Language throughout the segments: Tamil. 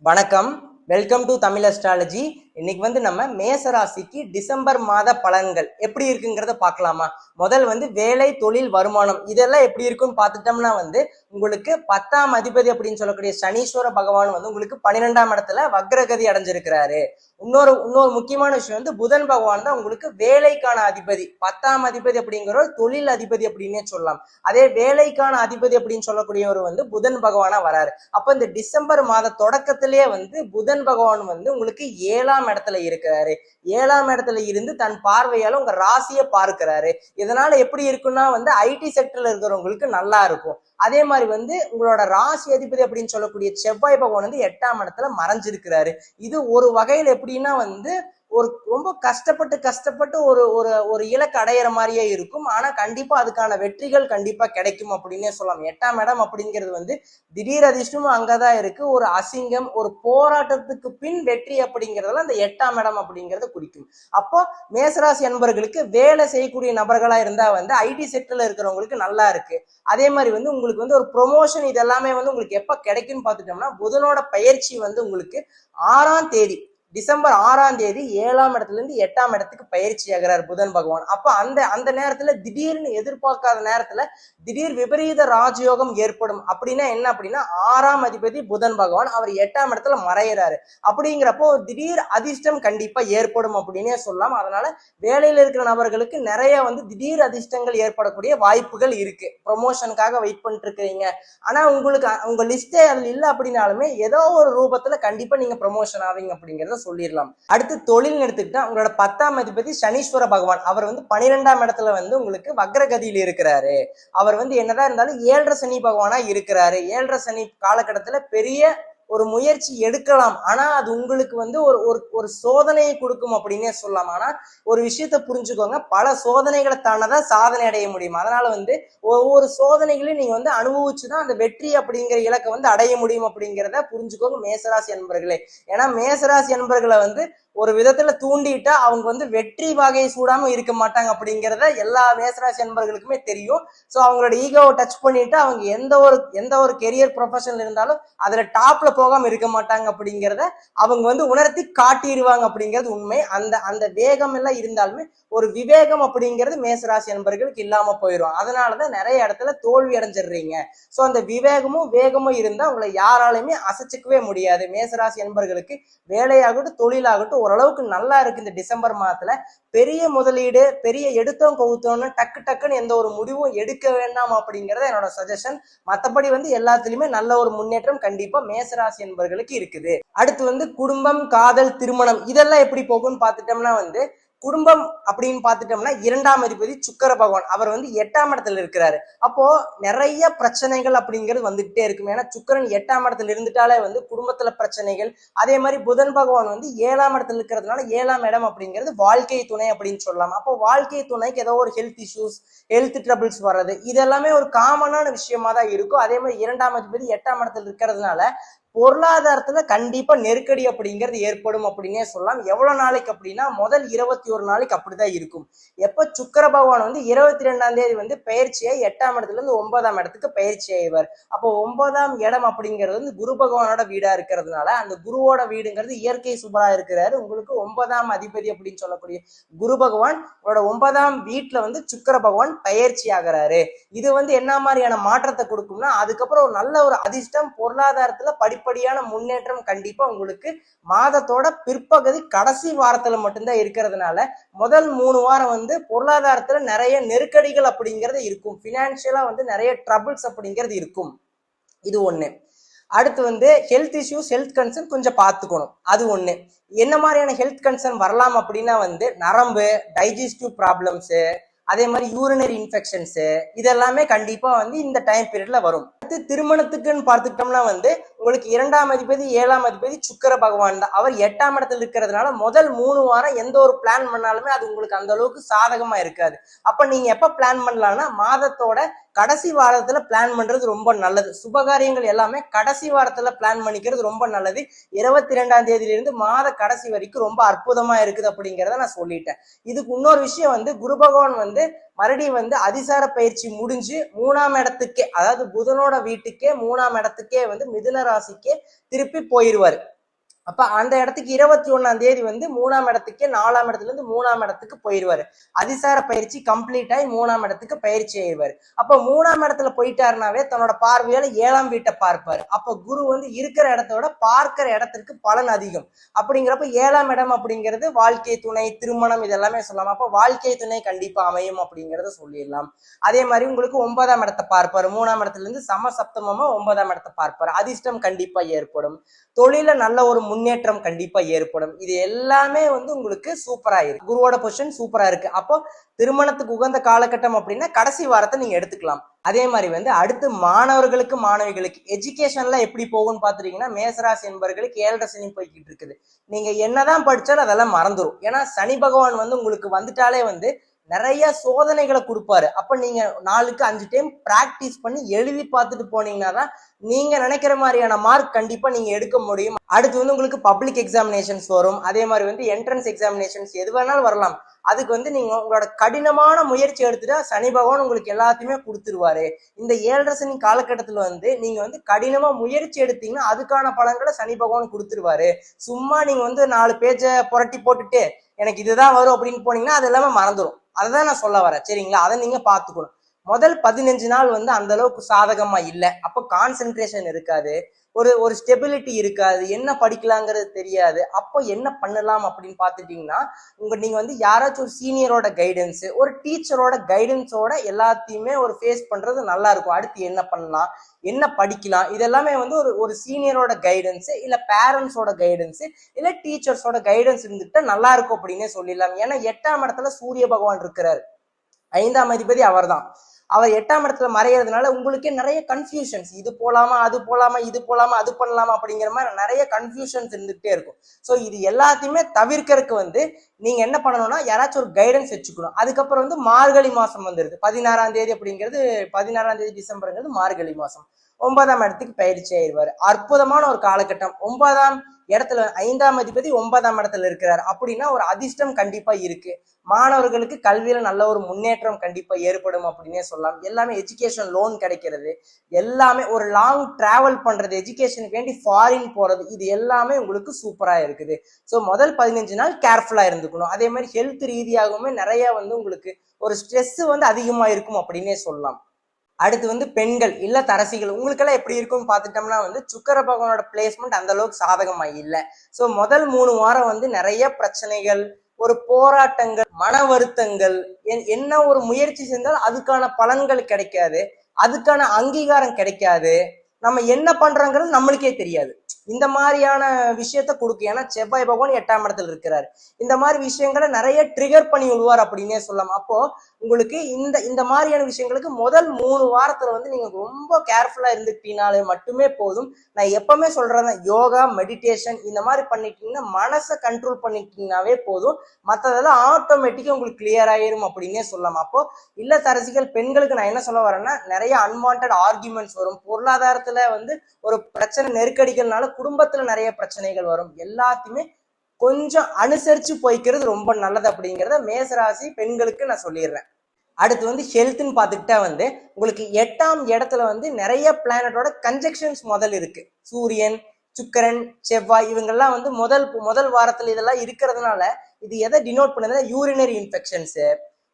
வணக்கம். Welcome to Tamil astrology. இன்னைக்கு நம்ம மேச ராசிக்கு டிசம்பர் மாத பலன்கள் எப்படி இருக்குங்கிறத பார்க்கலாமா? முதல் வேலை, தொழில், வருமானம் இதெல்லாம் எப்படி இருக்குன்னு பார்த்துட்டோம்னா உங்களுக்கு 10ஆம் அதிபதி அப்படின்னு சொல்லக்கூடிய சனீஸ்வர பகவான் உங்களுக்கு 12ஆம் இடத்துல வக்ரகதி அடைஞ்சிருக்கிறாரு. இன்னொரு முக்கியமான விஷயம் புதன் பகவான் தான் உங்களுக்கு வேலைக்கான அதிபதி. 10ஆம் அதிபதி அப்படிங்கிற தொழில் அதிபதி அப்படின்னே சொல்லலாம். அதே வேலைக்கான அதிபதி அப்படின்னு சொல்லக்கூடியவர் புதன் பகவானா வராரு. அப்ப இந்த டிசம்பர் மாத தொடக்கத்திலேயே புதன் பகவான் உங்களுக்கு 7ஆம் இடத்துல இருக்கிறாரு. 7ஆம் இடத்துல இருந்து தன் பார்வையால உங்க ராசியை பார்க்கிறாரு. இதனால எப்படி இருக்குன்னா ஐடி செக்டர்ல இருக்கிறவங்களுக்கு நல்லா இருக்கும். அதே மாதிரி உங்களோட ராசி அதிபதி அப்படின்னு சொல்லக்கூடிய செவ்வாய் பகவான் 8ஆம் இடத்துல மறைஞ்சிருக்கிறாரு. இது ஒரு வகையில் எப்படின்னா ஒரு ரொம்ப கஷ்டப்பட்டு ஒரு ஒரு ஒரு இலக்கு அடையிற மாதிரியே இருக்கும். ஆனா கண்டிப்பா அதுக்கான வெற்றிகள் கண்டிப்பா கிடைக்கும் அப்படின்னே சொல்லலாம். 8ஆம் இடம் அப்படிங்கிறது திடீர் அதிர்ஷ்டமும் அங்கதான் இருக்கு. ஒரு அசிங்கம், ஒரு போராட்டத்துக்கு பின் வெற்றி அப்படிங்கிறதுல அந்த 8ஆம் இடம் அப்படிங்கறத குறிக்கும். அப்போ மேசராசி அன்பர்களுக்கு வேலை செய்யக்கூடிய நபர்களா இருந்தா ஐடி செக்டர்ல இருக்கிறவங்களுக்கு நல்லா இருக்கு. அதே மாதிரி உங்களுக்கு ஒரு ப்ரொமோஷன் இதெல்லாமே உங்களுக்கு எப்ப கிடைக்கும்னு பார்த்துட்டோம்னா புதனோட பயிற்சி உங்களுக்கு 6ஆம் தேதி டிசம்பர் 6ஆம் தேதி 7ஆம் இடத்துல இருந்து 8ஆம் இடத்துக்கு பயிற்சி ஆகிறார் புதன் பகவான். அப்ப அந்த நேரத்துல திடீர்னு எதிர்பார்க்காத நேரத்துல திடீர் விபரீத ராஜயோகம் ஏற்படும். அப்படின்னா என்ன அப்படின்னா 6ஆம் அதிபதி புதன் பகவான் அவர் 8ஆம் இடத்துல மறையிறாரு. அப்படிங்கிறப்போ திடீர் அதிர்ஷ்டம் கண்டிப்பா ஏற்படும் அப்படின்னே சொல்லலாம். அதனால வேலையில இருக்கிற நபர்களுக்கு நிறைய திடீர் அதிர்ஷ்டங்கள் ஏற்படக்கூடிய வாய்ப்புகள் இருக்கு. ப்ரொமோஷனுக்காக வெயிட் பண்ணிட்டு இருக்கிறீங்க, ஆனா உங்களுக்கு உங்க லிஸ்டே அதுல இல்லை அப்படின்னாலுமே ஏதோ ஒரு ரூபத்துல கண்டிப்பா நீங்க ப்ரொமோஷன் ஆவீங்க அப்படிங்கிறத சொல்லிடலாம். அடுத்து தொழில் எடுத்துக்கிட்டா உங்களோட 10ஆம் அதிபதி சனீஸ்வர பகவான் அவர் 12ஆம் இடத்துல உங்களுக்கு வக்ரகதியில் இருக்கிறாரு. அவர் என்னதான் இருந்தாலும் 7.5 சனி பகவானா இருக்கிறாரு. 7.5 சனி காலகட்டத்துல பெரிய ஒரு முயற்சி எடுக்கலாம், ஆனா அது உங்களுக்கு ஒரு சோதனையை கொடுக்கும் அப்படின்னே சொல்லலாம். ஆனா ஒரு விஷயத்த புரிஞ்சுக்கோங்க, பல சோதனைகளை தானதான் சாதனை அடைய முடியும். அதனால ஒவ்வொரு சோதனைகளையும் நீங்க அனுபவிச்சுதான் அந்த வெற்றி அப்படிங்கிற இலக்கை அடைய முடியும் அப்படிங்கிறத புரிஞ்சுக்கோங்க மேசராசி அன்பர்களே. ஏன்னா மேசராசி அன்பர்களை ஒரு விதத்துல தூண்டிட்டா அவங்க வெற்றி வகையை சூடாம இருக்க மாட்டாங்க அப்படிங்கிறத எல்லா மேசராசி அன்பர்களுக்குமே தெரியும். சோ அவங்களோட ஈகோவை டச் பண்ணிட்டு அவங்க எந்த ஒரு கெரியர் ப்ரொஃபஷன்ல இருந்தாலும் அதுல டாப்ல போகாம இருக்க மாட்டாங்க அப்படிங்கிறத அவங்க உணர்த்தி காட்டிடுவாங்க அப்படிங்கிறது உண்மை. அந்த வேகம் எல்லாம் இருந்தாலுமே ஒரு விவேகம் அப்படிங்கிறது மேசராசி அன்பர்களுக்கு இல்லாம போயிடும். அதனாலதான் நிறைய இடத்துல தோல்வி அடைஞ்சிடுறீங்க. சோ அந்த விவேகமும் வேகமும் இருந்தா உங்களை யாராலையுமே அசைச்சிக்கவே முடியாது. மேசராசி அன்பர்களுக்கு வேலையாகட்டும் தொழிலாகட்டும் ஓரளவுக்கு நல்லா இருக்கு. இந்த டிசம்பர் மாதத்துல பெரிய முதலீடு, பெரிய எடுத்தோம் கவுத்தோன்னு டக்குன்னு எந்த ஒரு முடிவும் எடுக்க வேண்டாம் அப்படிங்கறத என்னோட சஜஷன். மற்றபடி எல்லாத்துலயுமே நல்ல ஒரு முன்னேற்றம் கண்டிப்பா மேசராசி என்பவர்களுக்கு இருக்குது. அடுத்து குடும்பம், காதல், திருமணம் இதெல்லாம் எப்படி போகும்னு பார்த்துட்டோம்னா குடும்பம் அப்படின்னு பார்த்துட்டோம்னா 2ஆம் அதிபதி சுக்கிர பகவான் அவர் 8ஆம் இடத்துல இருக்கிறாரு. அப்போ நிறைய பிரச்சனைகள் அப்படிங்கிறது வந்துகிட்டே இருக்கும். ஏன்னா சுக்கிரன் 8ஆம் இடத்துல இருந்துட்டாலே குடும்பத்துல பிரச்சனைகள். அதே மாதிரி புதன் பகவான் 7ஆம் இடத்துல இருக்கிறதுனால 7ஆம் இடம் அப்படிங்கிறது வாழ்க்கை துணை அப்படின்னு சொல்லலாம். அப்போ வாழ்க்கை துணைக்கு ஏதோ ஒரு ஹெல்த் இஷ்யூஸ், ஹெல்த் ட்ரபிள்ஸ் வர்றது இதெல்லாமே ஒரு காமனான விஷயமா தான் இருக்கும். அதே மாதிரி 2ஆம் அதிபதி 8ஆம் இடத்துல இருக்கிறதுனால பொருளாதாரத்துல கண்டிப்பா நெருக்கடி அப்படிங்கிறது ஏற்படும் அப்படின்னே சொல்லலாம். எவ்வளவு நாளைக்கு அப்படின்னா முதல் 21 நாளைக்கு அப்படிதான் இருக்கும். எப்ப சுக்கிர பகவான் 22ஆம் தேதி பயிற்சியாய் 8ஆம் இடத்துல இருந்து 9ஆம் இடத்துக்கு பயிற்சி ஆயிடுவார். அப்போ 9ஆம் இடம் அப்படிங்கிறது குரு பகவானோட வீடா இருக்கிறதுனால அந்த குருவோட வீடுங்கிறது இயற்கை சுபரா இருக்கிறாரு. உங்களுக்கு 9ஆம் அதிபதி அப்படின்னு சொல்லக்கூடிய குரு பகவான் 9ஆம் வீட்டுல சுக்கிர பகவான் பயிற்சி ஆகிறாரு. இது என்ன மாதிரியான மாற்றத்தை கொடுக்கும்னா அதுக்கப்புறம் ஒரு நல்ல ஒரு அதிர்ஷ்டம், பொருளாதாரத்துல படிப்படியான முன்னேற்றம் கண்டிப்பா உங்களுக்கு மாதத்தோட பிற்பகுதி கடைசி வாரத்துல மட்டும்தான் இருக்கிறதுனால முதல் 3 வாரம் பொருளாதாரத்துல நிறைய நெருக்கடிகள் அப்படிங்கிறது இருக்கும். பினான்சியலா நிறைய ட்ரபிள்ஸ் அப்படிங்கிறது இருக்கும். இது ஒண்ணு. அடுத்து ஹெல்த் இஷ்யூஸ், ஹெல்த் கன்சர்ன் கொஞ்சம் பார்த்துக்கணும். அது ஒண்ணு. என்ன மாதிரியான ஹெல்த் கன்சர்ன் வரலாம் அப்படின்னா நரம்பு, டைஜஸ்டிவ் ப்ராப்ளம்ஸ், அதே மாதிரி யூரினரி இன்ஃபெக்ஷன்ஸ் இதெல்லாமே கண்டிப்பா இந்த டைம் பீரியட்ல வரும். அடுத்து திருமணத்துக்குன்னு பார்த்துக்கிட்டோம்னா உங்களுக்கு 2ஆம் அதிபதி 7ஆம் அதிபதி சுக்கிர பகவான் தான். அவர் 8ஆம் இடத்துல இருக்கிறதுனால முதல் 3 வாரம் எந்த ஒரு பிளான் பண்ணாலுமே அது உங்களுக்கு அந்த அளவுக்கு சாதகமா இருக்காது. அப்ப நீங்க எப்ப பிளான் பண்ணலாம்னா மாதத்தோட கடைசி வாரத்துல பிளான் பண்றது ரொம்ப நல்லது. சுபகாரியங்கள் எல்லாமே கடைசி வாரத்துல பிளான் பண்ணிக்கிறது ரொம்ப நல்லது. 22ஆம் தேதியிலிருந்து மாத கடைசி வரைக்கும் ரொம்ப அற்புதமா இருக்குது அப்படிங்கிறத நான் சொல்லிட்டேன். இதுக்கு இன்னொரு விஷயம் குரு பகவான் மறுபடியும் அதிசார பயிற்சி முடிஞ்சு 3ஆம் இடத்துக்கே, அதாவது புதனோட வீட்டுக்கே 3ஆம் இடத்துக்கே மிதுன ராசிக்கே திருப்பி போயிருவாரு. அப்ப அந்த இடத்துக்கு 21ஆம் தேதி வந்து 3ஆம் இடத்துக்கு 4ஆம் இடத்துல இருந்து 3ஆம் இடத்துக்கு போயிருவாரு. அதிசார பயிற்சி கம்ப்ளீட் ஆகி 3ஆம் இடத்துக்கு பயிற்சி ஆயிடுவாரு. அப்ப 3ஆம் இடத்துல போயிட்டாருனாவே தன்னோட பார்வையால 7ஆம் வீட்டை பார்ப்பாரு. அப்ப குரு வந்து இருக்கிற இடத்தோட பார்க்கிற இடத்திற்கு பலன் அதிகம். அப்படிங்கிறப்ப 7ஆம் இடம் அப்படிங்கிறது வாழ்க்கை துணை, திருமணம் இதெல்லாமே சொல்லலாம். அப்ப வாழ்க்கை துணை கண்டிப்பா அமையும் அப்படிங்கறத சொல்லிடலாம். அதே மாதிரி உங்களுக்கு 9ஆம் இடத்தை பார்ப்பாரு. 3ஆம் இடத்துல இருந்து சமசப்தமமா 9ஆம் இடத்தை பார்ப்பாரு. அதிர்ஷ்டம் கண்டிப்பா ஏற்படும். தொழில நல்ல ஒரு முன்னேற்றம் கண்டிப்பா ஏற்படும். இது எல்லாமே வந்து உங்களுக்கு சூப்பரா இருக்கு. குருவோட பொசிஷன் சூப்பரா இருக்கு. அப்போ திருமணத்துக்கு உகந்த காலகட்டம் அப்படின்னா கடைசி வாரத்தை நீங்க எடுத்துக்கலாம். அதே மாதிரி வந்து அடுத்து மாணவர்களுக்கு மாணவிகளுக்கு எஜுகேஷன்ல எப்படி போகும்னு பாத்துட்டீங்கன்னா, மேசராசி என்பவர்களுக்கு 7.5 சனி போய்கிட்டு இருக்குது. நீங்க என்னதான் படிச்சாலும் அதெல்லாம் மறந்துடும். ஏன்னா சனி பகவான் வந்து உங்களுக்கு வந்துட்டாலே வந்து நிறைய சோதனைகளை கொடுப்பாரு. அப்ப நீங்க 4க்கு 5 டைம் பிராக்டிஸ் பண்ணி எழுதி பார்த்துட்டு போனீங்கன்னா தான் நீங்க நினைக்கிற மாதிரியான மார்க் கண்டிப்பா நீங்க எடுக்க முடியும். அடுத்து வந்து உங்களுக்கு பப்ளிக் எக்ஸாமினேஷன்ஸ் வரும். அதே மாதிரி வந்து என்ட்ரன்ஸ் எக்ஸாமினேஷன்ஸ் எது வேணாலும் வரலாம். அதுக்கு வந்து நீங்க உங்களோட கடினமான முயற்சி எடுத்துட்டா சனி பகவான் உங்களுக்கு எல்லாத்தையுமே கொடுத்துருவாரு. இந்த 7.5 சனி காலகட்டத்துல வந்து நீங்க வந்து கடினமா முயற்சி எடுத்தீங்கன்னா அதுக்கான பலன்களை சனி பகவான் கொடுத்துருவாரு. சும்மா நீங்க வந்து 4 பேஜை புரட்டி போட்டுட்டு எனக்கு இதுதான் வரும் அப்படின்னு போனீங்கன்னா அது எல்லாமே மறந்துடும். அதுதான் நான் சொல்ல வரேன். சரிங்களா? அதை நீங்க பாத்துக்கணும். முதல் 15 நாள் வந்து அந்த அளவுக்கு சாதகமா இல்லை. அப்போ கான்சென்ட்ரேஷன் இருக்காது, ஒரு ஸ்டெபிலிட்டி இருக்காது, என்ன படிக்கலாங்கிறது தெரியாது. அப்போ என்ன பண்ணலாம் அப்படின்னு பார்த்துட்டீங்கன்னா, நீங்க வந்து யாராச்சும் ஒரு சீனியரோட கைடன்ஸ், ஒரு டீச்சரோட கைடன்ஸோட எல்லாத்தையுமே ஒரு ஃபேஸ் பண்றது நல்லா இருக்கும். அடுத்து என்ன பண்ணலாம், என்ன படிக்கலாம், இதெல்லாமே வந்து ஒரு சீனியரோட கைடன்ஸ், இல்ல பேரண்ட்ஸோட கைடன்ஸ், இல்ல டீச்சர்ஸோட கைடன்ஸ் இருந்துட்டு நல்லா இருக்கும் அப்படின்னே சொல்லிடலாம். ஏன்னா 8ஆம் இடத்துல சூரிய பகவான் இருக்கிறார். 5ஆம் அதிபதி அவர் தான். அவர் 8ஆம் இடத்துல மறைகிறதுனால உங்களுக்கே நிறைய கன்ஃபியூஷன்ஸ், இது போலாமா அது போலாமா இது போலாமா அது பண்ணலாமா அப்படிங்கிற மாதிரி நிறைய கன்ஃபியூஷன்ஸ் இருந்துகிட்டே இருக்கும். ஸோ இது எல்லாத்தையுமே தவிர்க்கறதுக்கு வந்து நீங்க என்ன பண்ணணும்னா யாராச்சும் ஒரு கைடன்ஸ் வச்சுக்கணும். அதுக்கப்புறம் வந்து மார்கழி மாசம் வந்துருது. 16ஆம் தேதி அப்படிங்கிறது, 16ஆம் தேதி டிசம்பருங்கிறது மார்கழி மாசம். 9ஆம் இடத்துக்கு பயிற்சி ஆயிடுவாரு. அற்புதமான ஒரு காலகட்டம். 9ஆம் இடத்துல 5ஆம் அதிபதி 9ஆம் இடத்துல இருக்கிறார் அப்படின்னா ஒரு அதிர்ஷ்டம் கண்டிப்பா இருக்கு. மாணவர்களுக்கு கல்வியில நல்ல ஒரு முன்னேற்றம் கண்டிப்பா ஏற்படும் அப்படின்னே சொல்லலாம். எல்லாமே எஜுகேஷன் லோன் கிடைக்கிறது, எல்லாமே ஒரு லாங் டிராவல் பண்றது, எஜுகேஷனுக்கு வேண்டி ஃபாரின் போறது, இது எல்லாமே உங்களுக்கு சூப்பரா இருக்குது. ஸோ முதல் 15 நாள் கேர்ஃபுல்லா இருந்துக்கணும். அதே மாதிரி ஹெல்த் ரீதியாகவுமே நிறைய வந்து உங்களுக்கு ஒரு ஸ்ட்ரெஸ் வந்து அதிகமா இருக்கும் அப்படின்னே சொல்லலாம். அடுத்து வந்து பெண்கள் இல்லத்தரசிகள் உங்களுக்கெல்லாம் எப்படி இருக்கும்னு பார்த்துட்டோம்னா வந்து சுக்கிர பகவானோட பிளேஸ்மெண்ட் அந்த அளவுக்கு சாதகமா இல்லை. ஸோ முதல் 3 வாரம் வந்து நிறைய பிரச்சனைகள், ஒரு போராட்டங்கள், மன வருத்தங்கள், என்ன ஒரு முயற்சி செஞ்சாலும் அதுக்கான பலன்கள் கிடைக்காது, அதுக்கான அங்கீகாரம் கிடைக்காது, நம்ம என்ன பண்றோங்கிறது நம்மளுக்கே தெரியாது. இந்த மாதிரியான விஷயத்த கொடுக்கும். ஏன்னா செவ்வாய் பகவான் 8ஆம் இடத்துல இருக்கிறாரு. இந்த மாதிரி விஷயங்களை நிறைய ட்ரிகர் பண்ணி விடுவார் அப்படின்னே சொல்லலாம். அப்போ உங்களுக்கு இந்த மாதிரியான விஷயங்களுக்கு முதல் 3 வாரத்துல வந்து நீங்க ரொம்ப கேர்ஃபுல்லா இருந்துட்டீங்கனாலே மட்டுமே போதும். நான் எப்பவுமே சொல்றேன், யோகா மெடிடேஷன் இந்த மாதிரி பண்ணிட்டீங்கன்னா, மனசை கண்ட்ரோல் பண்ணிட்டீங்கன்னாவே போதும். மற்றதெல்லாம் ஆட்டோமேட்டிக்கா உங்களுக்கு கிளியர் ஆயிரும் அப்படின்னே சொல்லலாம். அப்போ இல்லத்தரசிகள் பெண்களுக்கு நான் என்ன சொல்ல வரேன்னா, நிறைய அன்வான்ட் ஆர்குமெண்ட்ஸ் வரும். பொருளாதாரத்துல வந்து ஒரு பிரச்சனை நெருக்கடிகள்னால குடும்பத்துல நிறைய பிரச்சனைகள் வரும். எல்லாத்தையுமே கொஞ்சம் அனுசரிச்சு போய்க்கிறது ரொம்ப நல்லது அப்படிங்கிறத மேசராசி பெண்களுக்கு நான் சொல்லிடுறேன். அடுத்து வந்து ஹெல்த்னு பார்த்துக்கிட்டா வந்து உங்களுக்கு 8ஆம் இடத்துல வந்து நிறைய பிளானட்டோட கன்ஜெக்ஷன்ஸ் முதல் இருக்கு. சூரியன், சுக்கிரன், செவ்வாய் இவங்கெல்லாம் வந்து முதல் வாரத்துல இதெல்லாம் இருக்கிறதுனால இது எதை டினோட் பண்ணுதுன்னா யூரினரி இன்ஃபெக்ஷன்ஸ்,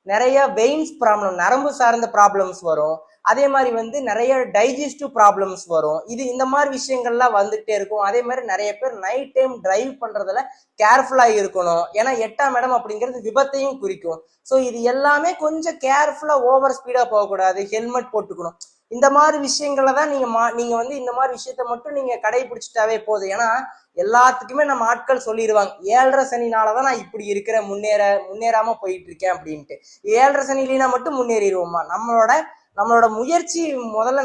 நிறைய வெயின்ஸ் ப்ராப்ளம், நரம்பு சார்ந்த ப்ராப்ளம்ஸ் வரும். அதே மாதிரி வந்து நிறைய டைஜஸ்டிவ் ப்ராப்ளம்ஸ் வரும். இந்த மாதிரி விஷயங்கள்லாம் வந்துகிட்டே இருக்கும். அதே மாதிரி நிறைய பேர் நைட் டைம் டிரைவ் பண்றதுல கேர்ஃபுல்லா இருக்கணும். ஏன்னா 8ஆம் இடம் அப்படிங்கிறது விபத்தையும் குறிக்கும். ஸோ இது எல்லாமே கொஞ்சம் கேர்ஃபுல்லா, ஓவர் ஸ்பீடா போகக்கூடாது, ஹெல்மெட் போட்டுக்கணும். இந்த மாதிரி விஷயங்களை தான் நீங்க வந்து இந்த மாதிரி விஷயத்த மட்டும் நீங்க கடைபிடிச்சிட்டாவே போதும். ஏன்னா எல்லாத்துக்குமே நம்ம ஆட்கள் சொல்லிடுவாங்க, 7.5 சனினாலதான் நான் இப்படி இருக்கிறேன், முன்னேறாம போயிட்டு இருக்கேன் அப்படின்ட்டு. 7.5 சனிலினா மட்டும் முன்னேறிடுவோமா? நம்மளோட முயற்சி முதல்ல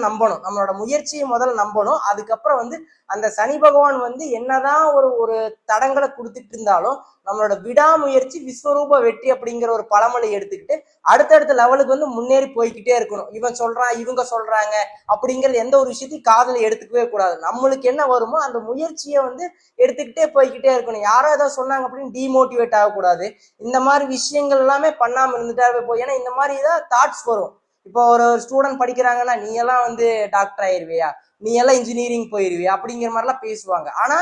நம்பணும். அதுக்கப்புறம் வந்து அந்த சனி பகவான் வந்து என்னதான் ஒரு தடங்களை கொடுத்துட்டு இருந்தாலும் நம்மளோட விடாமுயற்சி விஸ்வரூப வெற்றி அப்படிங்கிற ஒரு பழமொழி எடுத்துக்கிட்டு அடுத்தடுத்த லெவலுக்கு வந்து முன்னேறி போய்கிட்டே இருக்கணும். இவன் சொல்றான், இவங்க சொல்றாங்க அப்படிங்கிறது எந்த ஒரு விஷயத்தையும் காதுல எடுத்துக்கவே கூடாது. நம்மளுக்கு என்ன வருமோ அந்த முயற்சியை வந்து எடுத்துக்கிட்டே போய்கிட்டே இருக்கணும். யாரோ ஏதோ சொன்னாங்க அப்படின்னு டிமோட்டிவேட் ஆகக்கூடாது. இந்த மாதிரி விஷயங்கள் எல்லாமே பண்ணாம இருந்துட்டாவே போய், ஏன்னா இந்த மாதிரி தான் தாட்ஸ் வரும். இப்போ ஒரு ஸ்டூடெண்ட் படிக்கிறாங்கன்னா நீ எல்லாம் வந்து டாக்டர் ஆயிருவியா, நீ எல்லாம் இன்ஜினியரிங் போயிருவியா அப்படிங்கிற மாதிரிலாம் பேசுவாங்க. ஆனா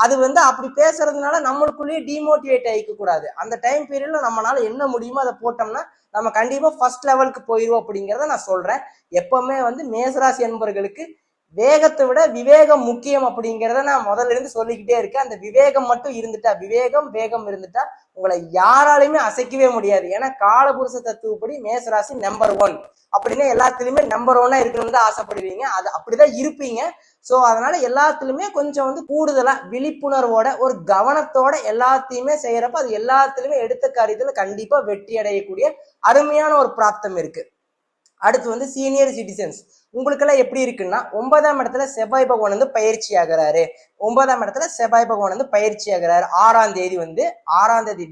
அது வந்து அப்படி பேசுறதுனால நம்மளுக்குள்ளேயே டிமோட்டிவேட் ஆகிக்க கூடாது. அந்த டைம் பீரியட்ல நம்மளால என்ன முடியுமோ அதை போட்டோம்னா நம்ம கண்டிப்பா ஃபர்ஸ்ட் லெவலுக்கு போயிடுவோம் அப்படிங்கிறத நான் சொல்றேன். எப்பவுமே வந்து மேசராசி என்பவர்களுக்கு வேகத்தை விட விவேகம் முக்கியம் அப்படிங்கிறத நான் முதல்ல இருந்து சொல்லிக்கிட்டே இருக்கேன். அந்த விவேகம் மட்டும் இருந்துட்டா, விவேகம் வேகம் இருந்துட்டா உங்களை யாராலையுமே அசைக்கவே முடியாது. ஏன்னா காலபுருஷ தத்துவப்படி மேசராசி நம்பர் 1 அப்படின்னு எல்லாத்துலயுமே நம்பர் 1 இருக்கணும்னு தான் ஆசைப்படுவீங்க. அது அப்படிதான் இருப்பீங்க. ஸோ அதனால எல்லாத்துலயுமே கொஞ்சம் வந்து கூடுதலா விழிப்புணர்வோட ஒரு கவனத்தோட எல்லாத்தையுமே செய்யறப்ப அது எல்லாத்துலயுமே எடுத்த காரியத்துல கண்டிப்பா வெற்றி அடையக்கூடிய அருமையான ஒரு பிராப்தம் இருக்கு. அடுத்து வந்து சீனியர் சிட்டிசன்ஸ் உங்களுக்கெல்லாம் எப்படி இருக்குன்னா 9ஆம் இடத்துல செவ்வாய் பகவான் வந்து பயிற்சி ஆகிறாரு. 9ஆம் இடத்துல செவ்வாய் பகவான் வந்து பயிற்சி ஆகிறாரு. 6ஆம் தேதி வந்து 6ஆம் தேதி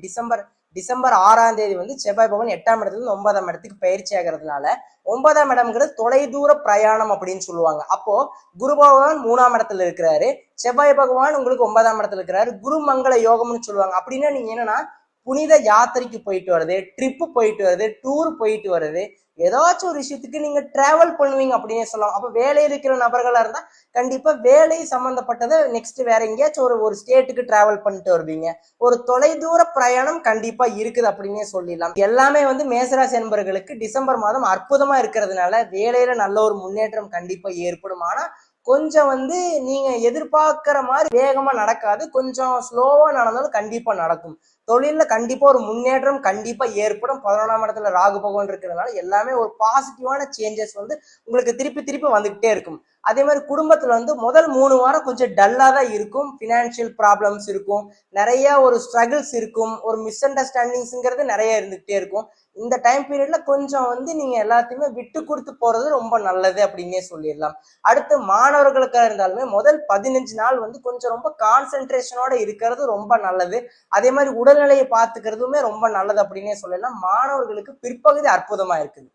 டிசம்பர் 6ஆம் தேதி வந்து செவ்வாய் பகவான் 8ஆம் இடத்துல இருந்து 9ஆம் இடத்துக்கு பயிற்சி ஆகிறதுனால 9ஆம் இடம்ங்கிறது தொலைதூர பிரயாணம் அப்படின்னு சொல்லுவாங்க. அப்போ குரு பகவான் 3ஆம் இடத்துல இருக்கிறாரு, செவ்வாய் பகவான் உங்களுக்கு 9ஆம் இடத்துல இருக்கிறாரு. குரு மங்கள யோகம்னு சொல்லுவாங்க. அப்படின்னா நீங்க என்னன்னா புனித யாத்திரைக்கு போயிட்டு வருது, ட்ரிப்பு போயிட்டு வருது, டூர் போயிட்டு வருது, ஏதாச்சும் ஒரு விஷயத்துக்கு நீங்க டிராவல் பண்ணுவீங்க அப்படின்னு சொல்லலாம். அப்ப வேலையில் இருக்கிற நபர்களா இருந்தா கண்டிப்பா வேலை சம்பந்தப்பட்டதை நெக்ஸ்ட் வேற எங்கேயாச்சும் ஒரு ஸ்டேட்டுக்கு டிராவல் பண்ணிட்டு வருவீங்க. ஒரு தொலைதூர பிரயாணம் கண்டிப்பா இருக்குது அப்படின்னே சொல்லிடலாம். எல்லாமே வந்து மேசராசி என்பவர்களுக்கு டிசம்பர் மாதம் அற்புதமா இருக்கிறதுனால வேலையில நல்ல ஒரு முன்னேற்றம் கண்டிப்பா ஏற்படும். ஆனா கொஞ்சம் வந்து நீங்க எதிர்பார்க்கிற மாதிரி வேகமா நடக்காது, கொஞ்சம் ஸ்லோவா நடந்தாலும் கண்டிப்பா நடக்கும். தொழில கண்டிப்பா ஒரு முன்னேற்றம் கண்டிப்பா ஏற்படும். 11ஆம் இடத்துல ராகு பகவான் இருக்கிறதுனால எல்லாமே ஒரு பாசிட்டிவான சேஞ்சஸ் வந்து உங்களுக்கு திருப்பி திருப்பி வந்துகிட்டே இருக்கும். அதே மாதிரி குடும்பத்துல வந்து முதல் 3 வாரம் கொஞ்சம் டல்லா தான் இருக்கும். பினான்சியல் ப்ராப்ளம்ஸ் இருக்கும், நிறைய ஒரு ஸ்ட்ரகிள்ஸ் இருக்கும், ஒரு மிஸ் அண்டர்ஸ்டாண்டிங்ஸ்ங்கிறது நிறைய இருந்துகிட்டே இருக்கும். இந்த டைம் பீரியட்ல கொஞ்சம் வந்து நீங்க எல்லாத்தையுமே விட்டு கொடுத்து போறது ரொம்ப நல்லது அப்படின்னே சொல்லிடலாம். அடுத்து மாணவர்களுக்காக இருந்தாலுமே முதல் 15 நாள் வந்து கொஞ்சம் ரொம்ப கான்சென்ட்ரேஷனோட இருக்கிறது ரொம்ப நல்லது. அதே மாதிரி உடல்நிலையை பார்த்துக்கிறதுமே ரொம்ப நல்லது அப்படின்னே சொல்லலாம். மாணவர்களுக்கு பிற்பகுதி அற்புதமா இருக்குது.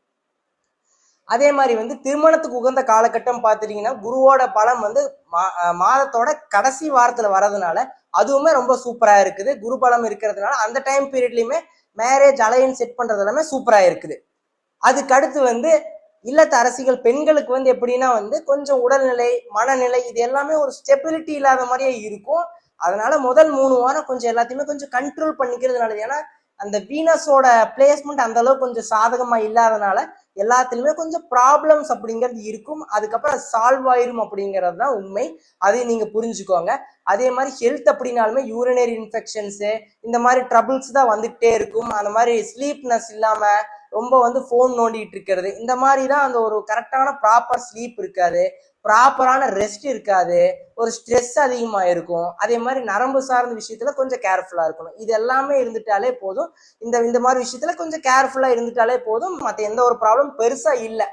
அதே மாதிரி வந்து திருமணத்துக்கு உகந்த காலகட்டம் பார்த்துட்டீங்கன்னா குருவோட பலம் வந்து மாதத்தோட கடைசி வாரத்துல வர்றதுனால அதுவுமே ரொம்ப சூப்பரா இருக்குது. குரு பலம் இருக்கிறதுனால அந்த டைம் பீரியட்லயுமே மேரேஜ் அலையன்ஸ் செட் பண்றது எல்லாமே சூப்பரா இருக்குது. அதுக்கு அடுத்து வந்து இல்லத்த அரசிகள் பெண்களுக்கு வந்து எப்படின்னா வந்து கொஞ்சம் உடல்நிலை மனநிலை இது எல்லாமே ஒரு ஸ்டெபிலிட்டி இல்லாத மாதிரியே இருக்கும். அதனால முதல் 3 வாரம் கொஞ்சம் எல்லாத்தையுமே கொஞ்சம் கண்ட்ரோல் பண்ணிக்கிறது நல்லது. ஏன்னா அந்த வீனஸோட பிளேஸ்மெண்ட் அந்த அளவுக்கு கொஞ்சம் சாதகமா இல்லாதனால எல்லாத்துலயுமே கொஞ்சம் ப்ராப்ளம்ஸ் அப்படிங்கிறது இருக்கும். அதுக்கப்புறம் சால்வ் ஆயிரும் அப்படிங்கிறது தான் உண்மை. அதையும் நீங்க புரிஞ்சுக்கோங்க. அதே மாதிரி ஹெல்த் அப்படின்னாலுமே யூரினரி இன்ஃபெக்ஷன்ஸு இந்த மாதிரி ட்ரபிள்ஸ் தான் வந்துகிட்டே இருக்கும். அந்த மாதிரி ஸ்லீப்னஸ் இல்லாம ரொம்ப வந்து ஃபோன் நோண்டிட்டு இருக்கிறது, இந்த மாதிரி தான் அந்த ஒரு கரெக்டான ப்ராப்பர் ஸ்லீப் இருக்காது, ப்ராப்பரான ரெஸ்ட் இருக்காது, ஒரு ஸ்ட்ரெஸ் அதிகமா இருக்கும். அதே மாதிரி நரம்பு சார்ந்த விஷயத்துல கொஞ்சம் கேர்ஃபுல்லா இருக்கணும். இது எல்லாமே இருந்துட்டாலே போதும். இந்த மாதிரி விஷயத்துல கொஞ்சம் கேர்ஃபுல்லா இருந்துட்டாலே போதும். மற்ற எந்த ஒரு ப்ராப்ளம் பெருசா இல்லை.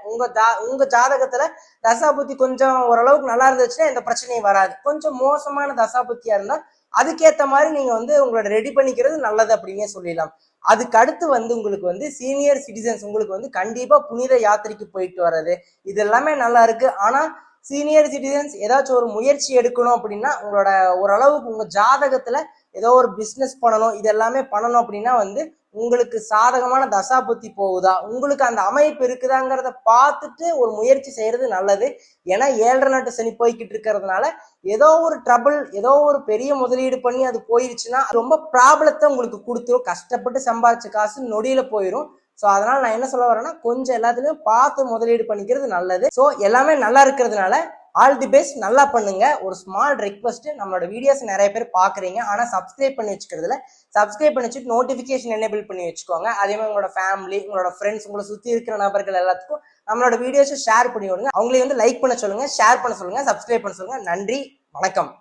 உங்க ஜாதகத்துல தசாபுத்தி கொஞ்சம் ஓரளவுக்கு நல்லா இருந்துச்சுன்னா எந்த பிரச்சனையும் வராது. கொஞ்சம் மோசமான தசாபுத்தியா இருந்தா அதுக்கேற்ற மாதிரி நீங்க வந்து உங்களோட ரெடி பண்ணிக்கிறது நல்லது அப்படின்னே சொல்லிடலாம். அதுக்கு அடுத்து வந்து உங்களுக்கு வந்து சீனியர் சிட்டிசன்ஸ் உங்களுக்கு வந்து கண்டிப்பா புனித யாத்திரைக்கு போயிட்டு வர்றது இது எல்லாமே நல்லா இருக்கு. ஆனா சீனியர் சிட்டிசன்ஸ் ஏதாச்சும் ஒரு முயற்சி எடுக்கணும் அப்படின்னா உங்களோட ஓரளவுக்கு உங்க ஜாதகத்துல ஏதோ ஒரு பிஸ்னஸ் பண்ணணும் இது எல்லாமே பண்ணணும் அப்படின்னா வந்து உங்களுக்கு சாதகமான தசா புத்தி போகுதா, உங்களுக்கு அந்த அமைப்பு இருக்குதாங்கிறத பார்த்துட்டு ஒரு முயற்சி செய்யறது நல்லது. ஏன்னா 7.5 நாட்டு சனி போய்கிட்டு இருக்கிறதுனால ஏதோ ஒரு ட்ரபிள் ஏதோ ஒரு பெரிய முதலீடு பண்ணி அது போயிருச்சுன்னா ரொம்ப ப்ராப்ளத்தை உங்களுக்கு கொடுத்துரும். கஷ்டப்பட்டு சம்பாதிச்ச காசு நொடியில போயிடும். ஸோ அதனால நான் என்ன சொல்ல வரேன்னா கொஞ்சம் எல்லாத்துலயும் பார்த்து முதலீடு பண்ணிக்கிறது நல்லது. ஸோ எல்லாமே நல்லா இருக்கிறதுனால ஆல் தி பெஸ்ட், நல்லா பண்ணுங்க. ஒரு ஸ்மால் ரெக்வஸ்ட், நம்மளோட வீடியோஸ் நிறைய பேர் பாக்குறீங்க ஆனா சப்ஸ்கிரைப் பண்ணி வச்சுக்கிறதுல சப்ஸ்கிரைப் பண்ணி வச்சுட்டு நோட்டிபிகேஷன் எனேபிள் பண்ணி வச்சுக்கோங்க. அதே மாதிரி உங்களோட ஃபேமிலி உங்களோட ஃப்ரெண்ட்ஸ் உங்களை சுத்தி இருக்கிற நபர்கள் எல்லாத்துக்கும் நம்மளோட வீடியோஸை ஷேர் பண்ணி விடுங்க. அவங்களையும் வந்து லைக் பண்ண சொல்லுங்க, ஷேர் பண்ண சொல்லுங்க, சப்ஸ்கிரைப் பண்ண சொல்லுங்க. நன்றி, வணக்கம்.